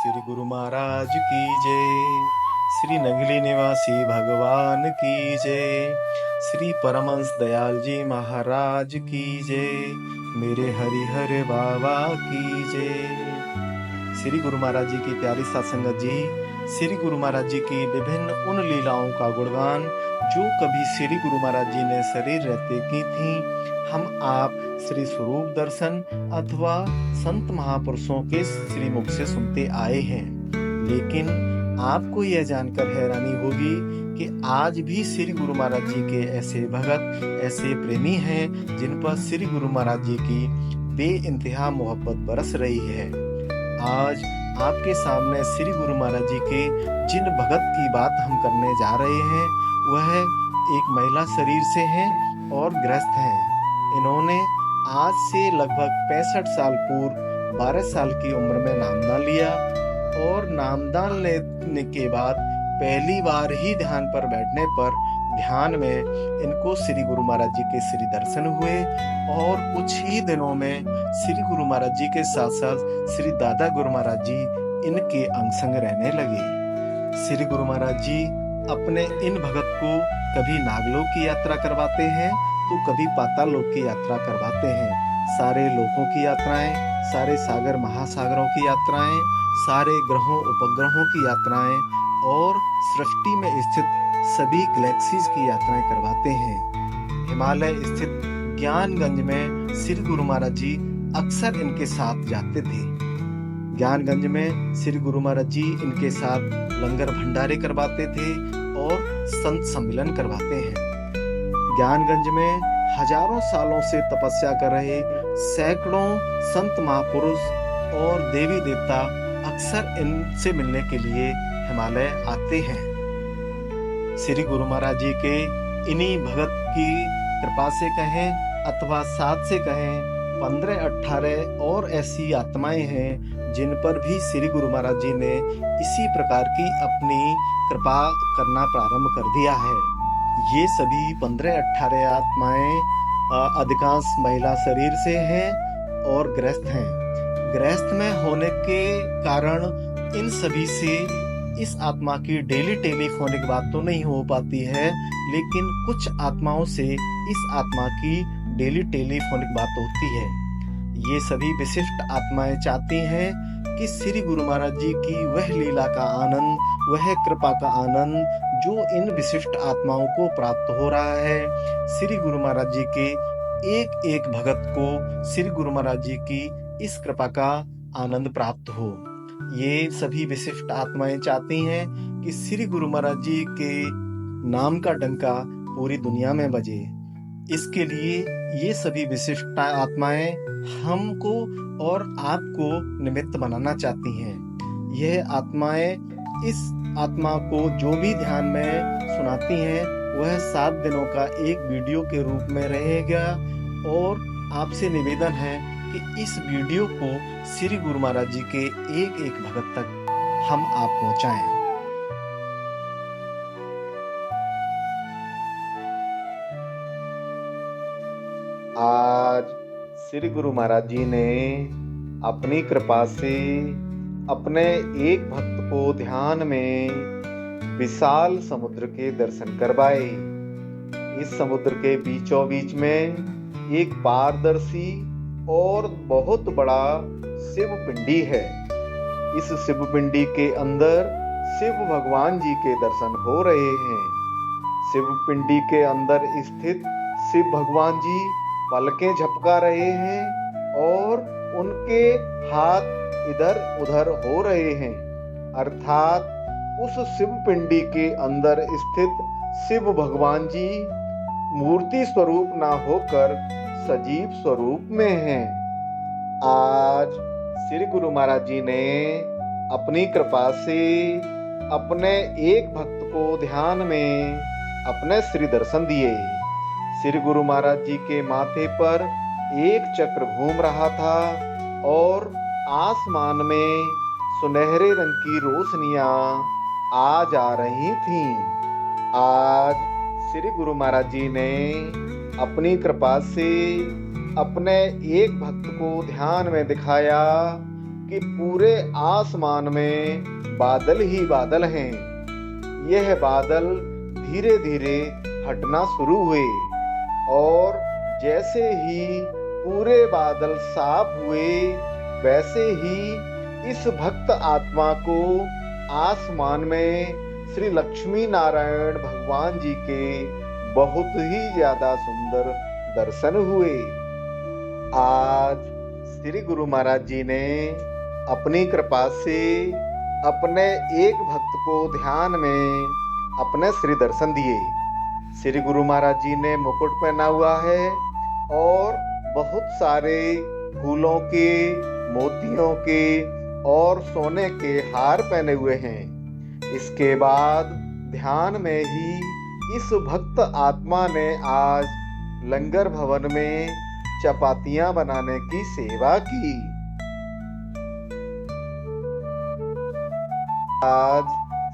श्री गुरु महाराज की जय। श्री नगली निवासी भगवान की जय। श्री परमहंस दयाल जी महाराज की जय। मेरे हरिहर बाबा की जय। श्री गुरु महाराज जी की प्यारी सत्संगत जी, श्री गुरु महाराज जी की विभिन्न उन लीलाओं का गुणगान जो कभी श्री गुरु महाराज जी ने शरीर रहते की थी, हम आप श्री स्वरूप दर्शन अथवा संत महापुरुषों के श्री मुख से सुनते आए हैं। लेकिन आपको यह जानकर हैरानी होगी कि आज भी श्री गुरु महाराज जी के ऐसे भगत, ऐसे प्रेमी हैं जिन पर श्री गुरु महाराज जी की बेइंतहा मोहब्बत बरस रही है। आज आपके सामने श्री गुरु महाराज जी के जिन भगत की बात हम करने जा रहे हैं, वह एक महिला शरीर से हैं और गृहस्थ हैं। इन्होंने आज से लगभग 65 साल पूर्व 12 साल की उम्र में नामदान लिया और नामदान लेने के बाद पहली बार ही ध्यान पर बैठने पर ध्यान में इनको श्री गुरु महाराज जी के श्री दर्शन हुए और कुछ ही दिनों में श्री गुरु महाराज जी के साथ साथ श्री दादा गुरु महाराज जी इनके अंग संग रहने लगे। श्री गुरु महाराज जी अपने इन भगत को कभी नागलोक की यात्रा करवाते हैं तो कभी पाताल लोक की यात्रा करवाते हैं। सारे लोकों की यात्राएं, सारे सागर महासागरों की यात्राएं, सारे ग्रहों उपग्रहों की यात्राएं और सृष्टि में स्थित सभी गैलेक्सीज की यात्राएं करवाते हैं। हिमालय स्थित ज्ञानगंज में श्री गुरु महाराज जी अक्सर इनके साथ जाते थे। ज्ञानगंज में श्री गुरु महाराज जी इनके साथ लंगर भंडारे करवाते थे और संत सम्मेलन करवाते हैं। ज्ञानगंज में हजारों सालों से तपस्या कर रहे सैकड़ों संत महापुरुष और देवी देवता अक्सर इनसे मिलने के लिए हिमालय आते हैं। श्री गुरु महाराज जी के इन्हीं भगत की कृपा से कहें अथवा साथ से कहें, 15-18 और ऐसी आत्माएं हैं जिन पर भी श्री गुरु महाराज जी ने इसी प्रकार की अपनी कृपा करना प्रारंभ कर दिया है। ये सभी 15-18 आत्माएं अधिकांश महिला शरीर से हैं और गृहस्थ हैं। गृहस्थ में होने के कारण इन सभी से इस आत्मा की डेली टेलीफोनिक बात तो नहीं हो पाती है, लेकिन कुछ आत्माओं से इस आत्मा की डेली टेलीफोनिक बात होती है। ये सभी विशिष्ट आत्माएं चाहती हैं कि श्री गुरु महाराज जी की वह लीला का आनंद, वह कृपा का आनंद जो इन विशिष्ट आत्माओं को प्राप्त हो रहा है, श्री गुरु महाराज जी के एक एक भगत को श्री गुरु महाराज जी की इस कृपा का आनंद प्राप्त हो। ये सभी विशिष्ट आत्माएं चाहती हैं कि श्री गुरु महाराज जी के नाम का डंका पूरी दुनिया में बजे। इसके लिए ये सभी विशिष्ट आत्माएं हमको और आपको निमित्त बनाना चाहती हैं। यह आत्माएं इस आत्मा को जो भी ध्यान में सुनाती हैं वह 7 दिनों का एक वीडियो के रूप में रहेगा और आपसे निवेदन है कि इस वीडियो को श्री गुरु महाराज जी के एक एक भगत तक हम आप पहुंचाएं। आज श्री गुरु महाराज जी ने अपनी कृपा से अपने एक भक्त को ध्यान में विशाल समुद्र के दर्शन करवाए। इस समुद्र के बीचों बीच में एक पारदर्शी और बहुत बड़ा शिव पिंडी है। इस शिव पिंडी के अंदर शिव भगवान जी के दर्शन हो रहे हैं। शिव पिंडी के अंदर स्थित शिव भगवान जी पलकें झपका रहे हैं और उनके हाथ इधर उधर हो रहे हैं, अर्थात उस शिव पिंडी के अंदर स्थित शिव भगवान जी मूर्ति स्वरूप ना होकर सजीव स्वरूप में हैं। आज श्री गुरु महाराज जी ने अपनी कृपा से अपने एक भक्त को ध्यान में अपने श्री दर्शन दिए। श्री गुरु महाराज जी के माथे पर एक चक्र घूम रहा था और आसमान में सुनहरे रंग की रोशनियां आ जा रही थीं। आज श्री गुरु महाराज जी ने अपनी कृपा से अपने एक भक्त को ध्यान में दिखाया कि पूरे आसमान में बादल ही बादल हैं। यह बादल धीरे धीरे हटना शुरू हुए और जैसे ही पूरे बादल साफ हुए, वैसे ही इस भक्त आत्मा को आसमान में श्री लक्ष्मी नारायण भगवान जी के बहुत ही ज्यादा सुंदर दर्शन हुए। आज श्री गुरु महाराज जी ने अपनी कृपा से अपने एक भक्त को ध्यान में अपने श्री दर्शन दिए। श्री गुरु महाराज जी ने मुकुट पहना हुआ है और बहुत सारे फूलों के, मोतियों के और सोने के हार पहने हुए हैं। इसके बाद ध्यान में ही इस भक्त आत्मा ने आज लंगर भवन में चपातियां बनाने की सेवा की। आज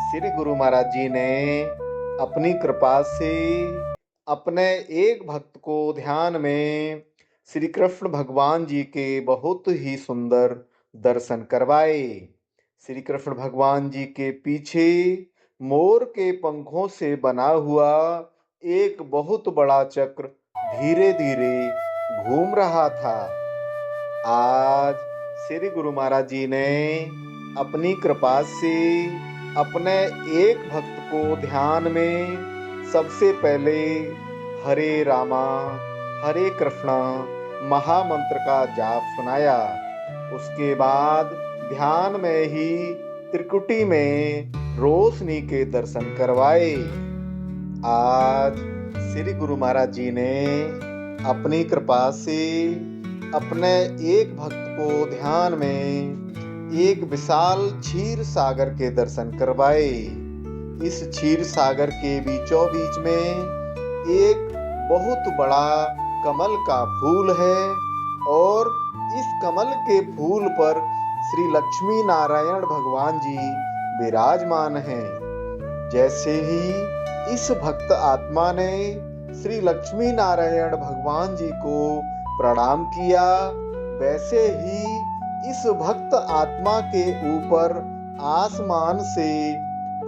श्री गुरु महाराज जी ने अपनी कृपा से अपने एक भक्त को ध्यान में श्री कृष्ण भगवान जी के बहुत ही सुंदर दर्शन करवाए। श्री कृष्ण भगवान जी के पीछे मोर के पंखों से बना हुआ एक बहुत बड़ा चक्र धीरे धीरे घूम रहा था। आज श्री गुरु महाराज जी ने अपनी कृपा से अपने एक भक्त को ध्यान में सबसे पहले हरे रामा हरे कृष्णा महामंत्र का जाप सुनाया। उसके बाद ध्यान में ही त्रिकुटी में रोशनी के दर्शन करवाए। आज श्री गुरु महाराज जी ने अपनी कृपा से अपने एक भक्त को ध्यान में एक विशाल क्षीर सागर के दर्शन करवाए। इस क्षीर सागर के बीचों बीच में एक बहुत बड़ा कमल का फूल है और इस कमल के फूल पर श्री लक्ष्मी नारायण भगवान जी विराजमान हैं। जैसे ही इस भक्त आत्मा ने श्री लक्ष्मी नारायण भगवान जी को प्रणाम किया, वैसे ही इस भक्त आत्मा के ऊपर आसमान से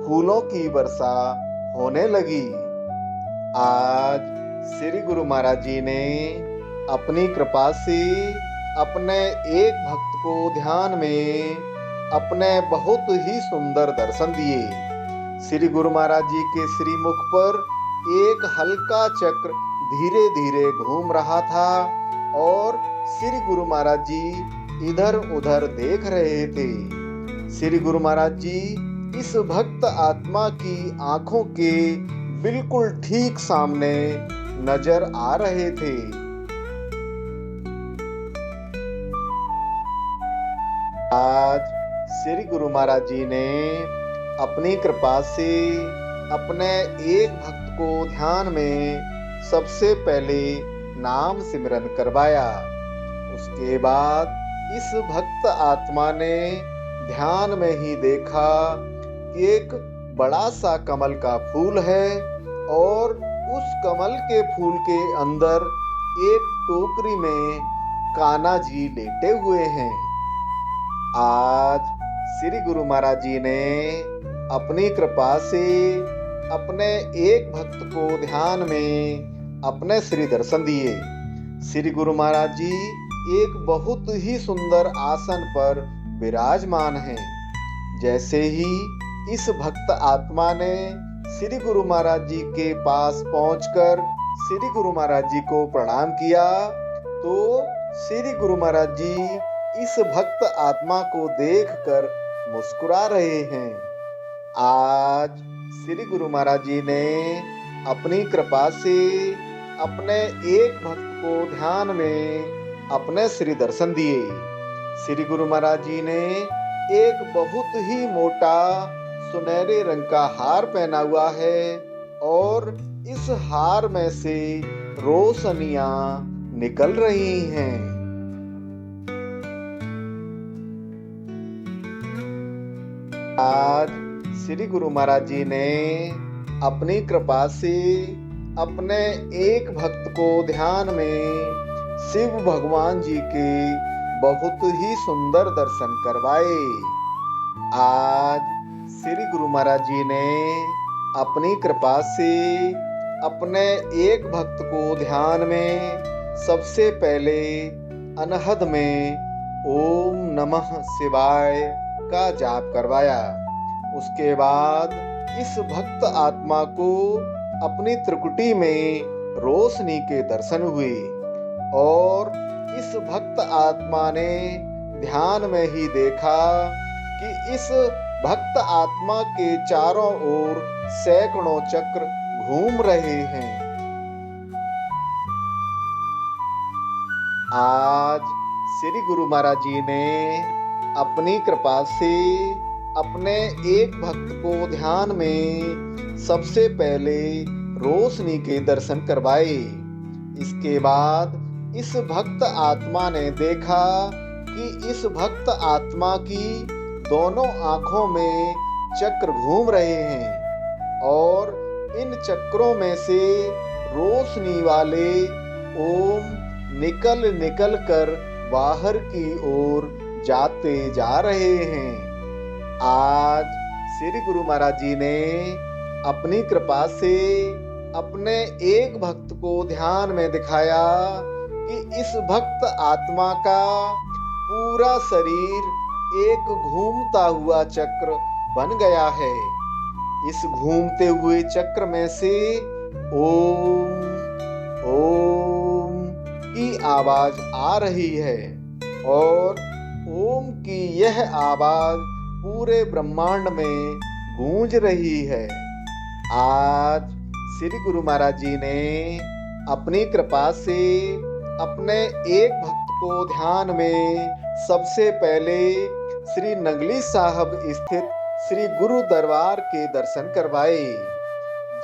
फूलों की वर्षा होने लगी। आज श्री गुरु महाराज जी ने अपनी कृपा से अपने एक भक्त को ध्यान में अपने बहुत ही सुंदर दर्शन दिए। श्री गुरु महाराज जी के श्रीमुख पर एक हल्का चक्र धीरे धीरे घूम रहा था और श्री गुरु महाराज जी इधर उधर देख रहे थे। श्री गुरु महाराज जी इस भक्त आत्मा की आंखों के बिल्कुल ठीक सामने नजर आ रहे थे। आज श्री गुरु महाराज जी ने अपनी कृपा से अपने एक भक्त को ध्यान में सबसे पहले नाम सिमरन करवाया। उसके बाद इस भक्त आत्मा ने ध्यान में ही देखा कि एक बड़ा सा कमल का फूल है और उस कमल के फूल के अंदर एक टोकरी में कान्हा जी लेटे हुए हैं। आज श्री गुरु महाराज जी ने अपनी कृपा से अपने एक भक्त को ध्यान में अपने श्री दर्शन दिए। श्री गुरु महाराज जी एक बहुत ही सुंदर आसन पर विराजमान हैं। जैसे ही इस भक्त आत्मा ने श्री गुरु महाराज जी के पास पहुंचकर श्री गुरु महाराज जी को प्रणाम किया तो श्री गुरु महाराज जी इस भक्त आत्मा को देखकर मुस्कुरा रहे हैं। आज श्री गुरु महाराज जी ने अपनी कृपा से अपने एक भक्त को ध्यान में अपने श्री दर्शन दिए। श्री गुरु महाराज जी ने एक बहुत ही मोटा सुनहरे रंग का हार पहना हुआ है और इस हार में से रोशनियां निकल रही हैं। आज श्री गुरु महाराज जी ने अपनी कृपा से अपने एक भक्त को ध्यान में शिव भगवान जी के बहुत ही सुंदर दर्शन करवाए। आज श्री गुरु महाराज जी ने अपनी कृपा से अपने एक भक्त को ध्यान में सबसे पहले अनहद में ओम नमः शिवाय का जाप करवाया। उसके बाद इस भक्त आत्मा को अपनी त्रिकुटी में रोशनी के दर्शन हुए और इस भक्त आत्मा ने ध्यान में ही देखा कि इस भक्त आत्मा के चारों ओर सैकड़ों चक्र घूम रहे हैं। आज श्री गुरु महाराज जी ने अपनी कृपा से अपने एक भक्त को ध्यान में सबसे पहले रोशनी के दर्शन करवाए। इसके बाद इस भक्त आत्मा ने देखा कि इस भक्त आत्मा की दोनों आंखों में चक्र घूम रहे हैं और इन चक्रों में से रोशनी वाले ओम निकल निकल कर बाहर की ओर जाते जा रहे हैं। आज श्री गुरु महाराज जी ने अपनी कृपा से अपने एक भक्त को ध्यान में दिखाया कि इस भक्त आत्मा का पूरा शरीर एक घूमता हुआ चक्र बन गया है। इस घूमते हुए चक्र में से ओम ओम की आवाज आ रही है और ओम की यह आवाज पूरे ब्रह्मांड में गूंज रही है। आज श्री गुरु महाराज जी ने अपनी कृपा से अपने एक भक्त को ध्यान में सबसे पहले श्री नंगली साहब स्थित श्री गुरु दरबार के दर्शन करवाए।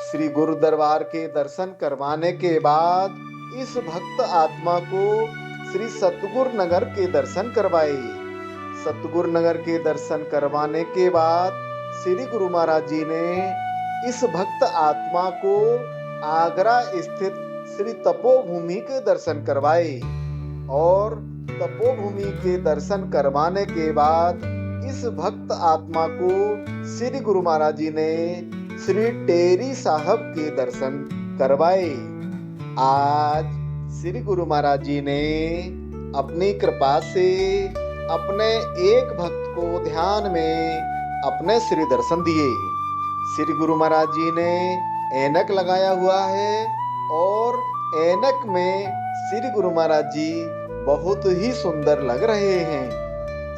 श्री गुरु दरबार के दर्शन करवाने के बाद इस भक्त आत्मा को श्री सतगुरु नगर के दर्शन करवाए। सतगुरु नगर के दर्शन करवाने के बाद श्री गुरु महाराज जी ने इस भक्त आत्मा को आगरा स्थित श्री तपोभूमि के दर्शन करवाए और तपोभूमि के दर्शन करवाने के बाद इस भक्त आत्मा को श्री गुरु महाराज जी ने श्री टेरी साहब के दर्शन करवाए। आज श्री गुरु महाराज जी ने अपनी कृपा से अपने एक भक्त को ध्यान में अपने श्री दर्शन दिए। श्री गुरु महाराज जी ने ऐनक लगाया हुआ है और ऐनक में श्री गुरु महाराज जी बहुत ही सुंदर लग रहे हैं।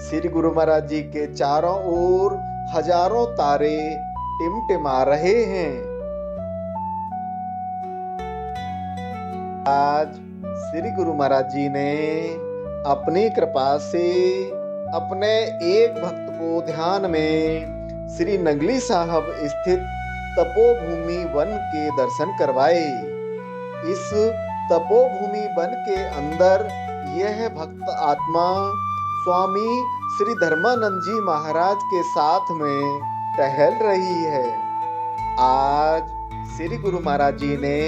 श्री गुरु महाराज जी के चारों ओर हजारों तारे टिमटिमा रहे हैं। आज श्री गुरु महाराज जी ने अपनी कृपा से अपने एक भक्त को ध्यान में श्री नंगली साहब स्थित तपोभूमि वन के दर्शन करवाए। इस तपोभूमि वन के अंदर यह भक्त आत्मा स्वामी श्री धर्मानंद जी महाराज के साथ में टहल रही है। आज श्री गुरु महाराज जी ने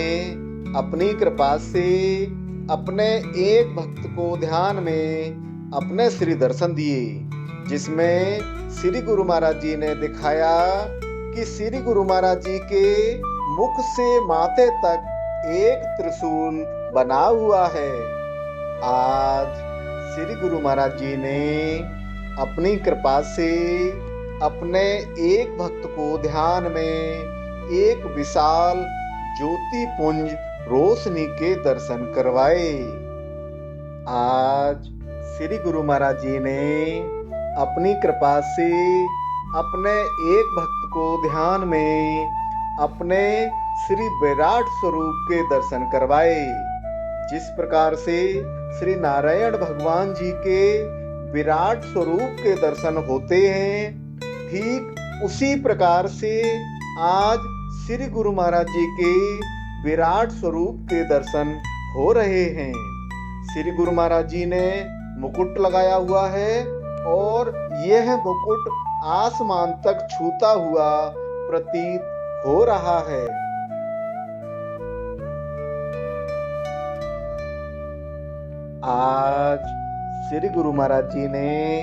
अपनी कृपा से अपने एक भक्त को ध्यान में अपने श्री दर्शन दिए, जिसमें श्री गुरु महाराज जी ने दिखाया कि श्री गुरु महाराज जी के मुख से माथे तक एक त्रिशूल बना हुआ है। आज श्री गुरु महाराज जी ने अपनी कृपा से अपने एक भक्त को ध्यान में एक विशाल ज्योति पुंज रोशनी के दर्शन करवाए। आज श्री गुरु महाराज जी ने अपनी कृपा से अपने एक भक्त को ध्यान में अपने श्री विराट स्वरूप के दर्शन करवाए। जिस प्रकार से श्री नारायण भगवान जी के विराट स्वरूप के दर्शन होते हैं, ठीक उसी प्रकार से आज श्री गुरु महाराज जी के विराट स्वरूप के दर्शन हो रहे हैं। श्री गुरु महाराज जी ने मुकुट लगाया हुआ है और यह मुकुट आसमान तक छूता हुआ प्रतीत हो रहा है। आज श्री गुरु महाराज जी ने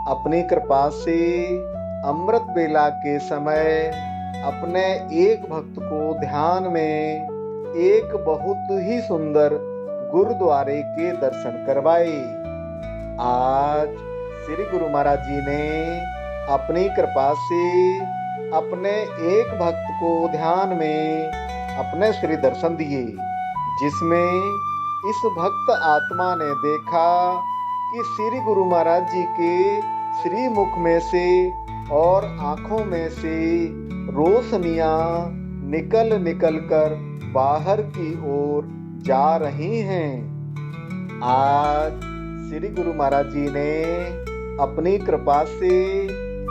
अपनी कृपा से अमृत बेला के समय अपने एक भक्त को ध्यान में एक बहुत ही सुंदर गुरुद्वारे के दर्शन करवाए। आज श्री गुरु महाराज जी ने अपनी कृपा से अपने एक भक्त को ध्यान में अपने श्री दर्शन दिए, जिसमें इस भक्त आत्मा ने देखा कि श्री गुरु महाराज जी के श्री मुख में से और आंखों में से रोशनियां निकल निकल कर बाहर की ओर जा रही हैं। आज श्री गुरु महाराज जी ने अपनी कृपा से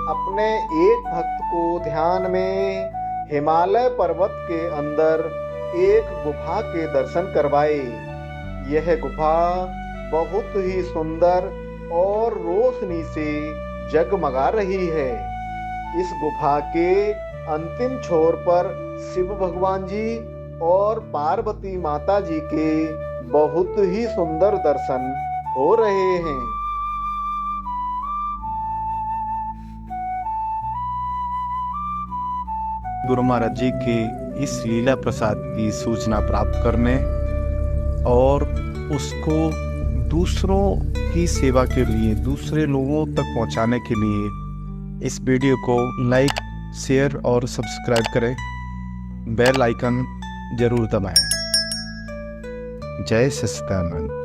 अपने एक भक्त को ध्यान में हिमालय पर्वत के अंदर एक गुफा के दर्शन करवाए। यह गुफा बहुत ही सुंदर और रोशनी से जगमगा रही है। इस गुफा के अंतिम छोर पर शिव भगवान जी और पार्वती माता जी के बहुत ही सुंदर दर्शन हो रहे हैं। गुरु महाराज जी के इस लीला प्रसाद की सूचना प्राप्त करने और उसको दूसरों की सेवा के लिए, दूसरे लोगों तक पहुंचाने के लिए इस वीडियो को लाइक, शेयर और सब्सक्राइब करें। बेल आइकन जरूर दबाएं। जय सच्चिदानंद।